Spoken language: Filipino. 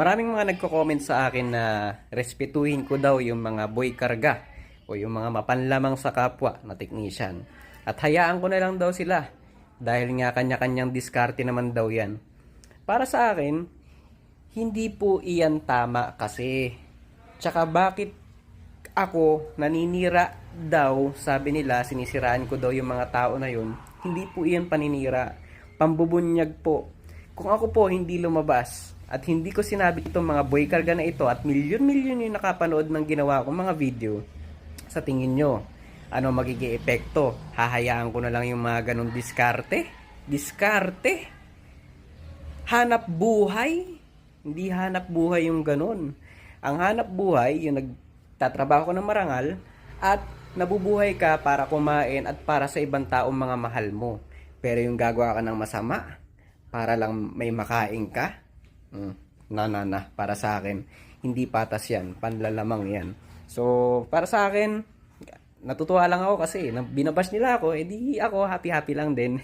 Maraming mga nagko-comment sa akin na respetuhin ko daw yung mga boy karga o yung mga mapanlamang sa kapwa na technician. At hayaan ko na lang daw sila dahil nga kanya-kanyang diskarte naman daw yan. Para sa akin, hindi po iyan tama kasi. Tsaka bakit ako naninira daw, sabi nila, sinisiraan ko daw yung mga tao na yun. Hindi po iyan paninira. Pambubunyag po. Kung ako po hindi lumabas at hindi ko sinabi itong mga boy karga na ito at milyon-milyon yung nakapanood ng ginawa kong mga video, sa tingin nyo, ano magiging epekto? Hahayaan ko na lang yung mga ganong diskarte? Diskarte? Hanap buhay? Hindi hanap buhay yung ganon. Ang hanap buhay, yung nagtatrabaho ko ng marangal at nabubuhay ka para kumain at para sa ibang taong mga mahal mo. Pero yung gagawa ka ng masama, para lang may makain ka, para sa akin, hindi patas yan, panlalamang yan. So, para sa akin, natutuwa lang ako kasi binabash nila ako, edi ako happy-happy lang din.